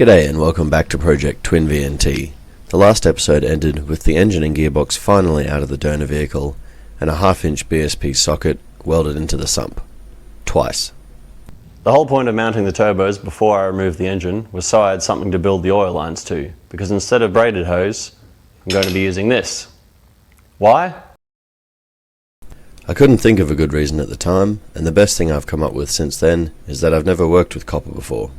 G'day and welcome back to Project Twin VNT. The last episode ended with the engine and gearbox finally out of the donor vehicle and a 1/2 inch BSP socket welded into the sump. Twice. The whole point of mounting the turbos before I removed the engine was so I had something to build the oil lines to, because instead of braided hose, I'm going to be using this. Why? I couldn't think of a good reason at the time, and the best thing I've come up with since then is that I've never worked with copper before.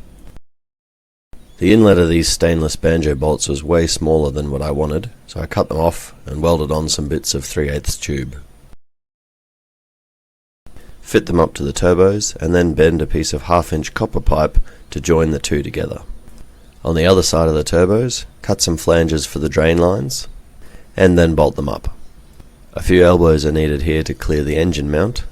The inlet of these stainless banjo bolts was way smaller than what I wanted, so I cut them off and welded on some bits of 3/8 tube. Fit them up to the turbos and then bend a piece of 1/2 inch copper pipe to join the two together. On the other side of the turbos, cut some flanges for the drain lines and then bolt them up. A few elbows are needed here to clear the engine mount,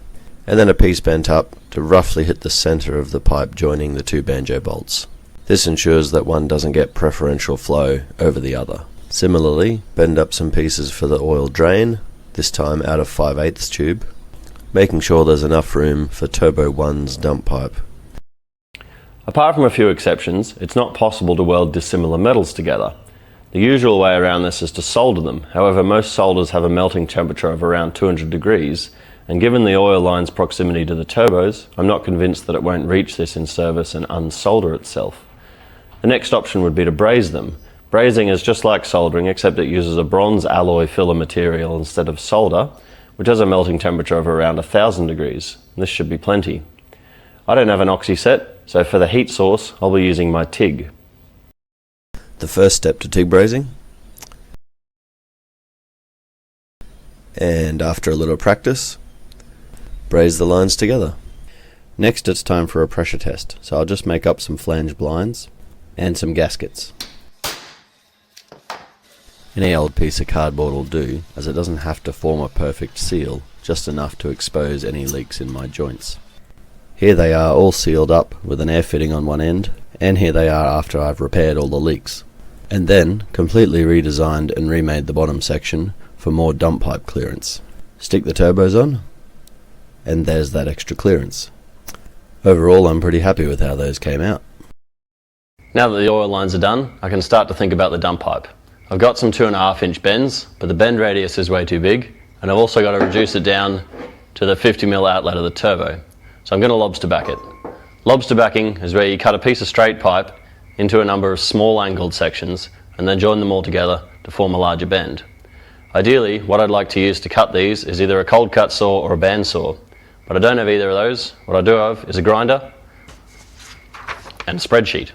and then a piece bent up to roughly hit the center of the pipe joining the two banjo bolts. This ensures that one doesn't get preferential flow over the other. Similarly, bend up some pieces for the oil drain, this time out of 5/8 tube, making sure there's enough room for Turbo 1's dump pipe. Apart from a few exceptions, it's not possible to weld dissimilar metals together. The usual way around this is to solder them. However, most solders have a melting temperature of around 200 degrees, and given the oil line's proximity to the turbos, I'm not convinced that it won't reach this in service and unsolder itself. The next option would be to braze them. Brazing is just like soldering, except it uses a bronze alloy filler material instead of solder, which has a melting temperature of around 1000 degrees. This should be plenty. I don't have an oxy set, so for the heat source, I'll be using my TIG. The first step to TIG brazing, and after a little practice, braze the lines together. Next it's time for a pressure test, so I'll just make up some flange blinds and some gaskets. Any old piece of cardboard will do, as it doesn't have to form a perfect seal, just enough to expose any leaks in my joints. Here they are all sealed up with an air fitting on one end, and here they are after I've repaired all the leaks. And then completely redesigned and remade the bottom section for more dump pipe clearance. Stick the turbos on, and there's that extra clearance. Overall, I'm pretty happy with how those came out. Now that the oil lines are done, I can start to think about the dump pipe. I've got some 2.5 inch bends, but the bend radius is way too big, and I've also got to reduce it down to the 50mm outlet of the turbo. So I'm going to lobster back it. Lobster backing is where you cut a piece of straight pipe into a number of small angled sections and then join them all together to form a larger bend. Ideally, what I'd like to use to cut these is either a cold cut saw or a band saw, but I don't have either of those. What I do have is a grinder and a spreadsheet.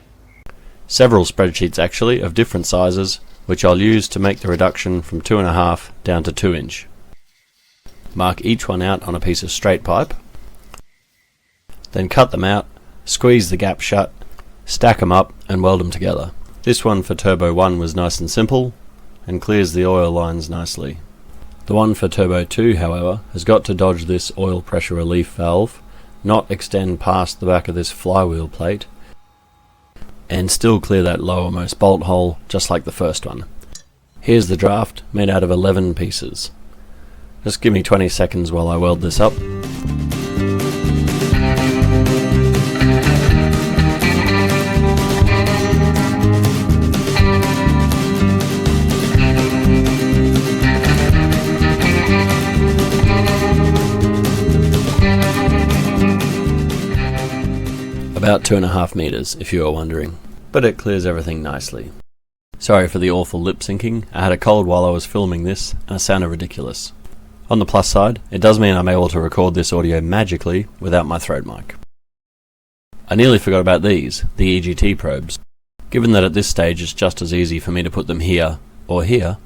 Several spreadsheets actually, of different sizes, which I'll use to make the reduction from 2.5 down to 2 inch. Mark each one out on a piece of straight pipe, then cut them out, squeeze the gap shut, stack them up and weld them together. This one for Turbo 1 was nice and simple and clears the oil lines nicely. The one for Turbo 2, however, has got to dodge this oil pressure relief valve, not extend past the back of this flywheel plate, and still clear that lowermost bolt hole just like the first one. Here's the draft made out of 11 pieces. Just give me 20 seconds while I weld this up. About 2.5 meters, if you are wondering, but it clears everything nicely. Sorry for the awful lip syncing. I had a cold while I was filming this, and it sounded ridiculous. On the plus side, it does mean I'm able to record this audio magically without my throat mic. I nearly forgot about these, the Egt Probes. Given that at this stage it's just as easy for me to put them here or here,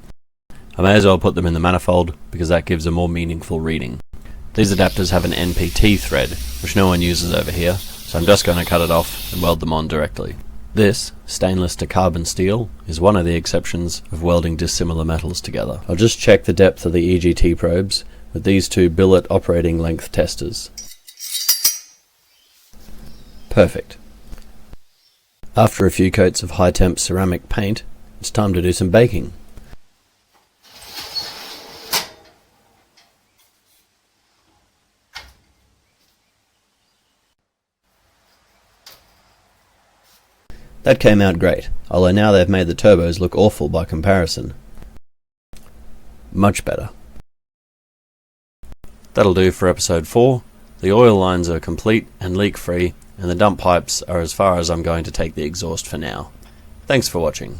I may as well put them in the manifold because that gives a more meaningful reading. These adapters have an NPT thread, which no one uses over here, so I'm just going to cut it off and weld them on directly. This, stainless to carbon steel, is one of the exceptions of welding dissimilar metals together. I'll just check the depth of the Egt probes with these two billet operating length testers. Perfect. After a few coats of high temp ceramic paint, it's time to do some baking. That came out great, although now they've made the turbos look awful by comparison. Much better. That'll do for episode 4. The oil lines are complete and leak-free, and the dump pipes are as far as I'm going to take the exhaust for now. Thanks for watching.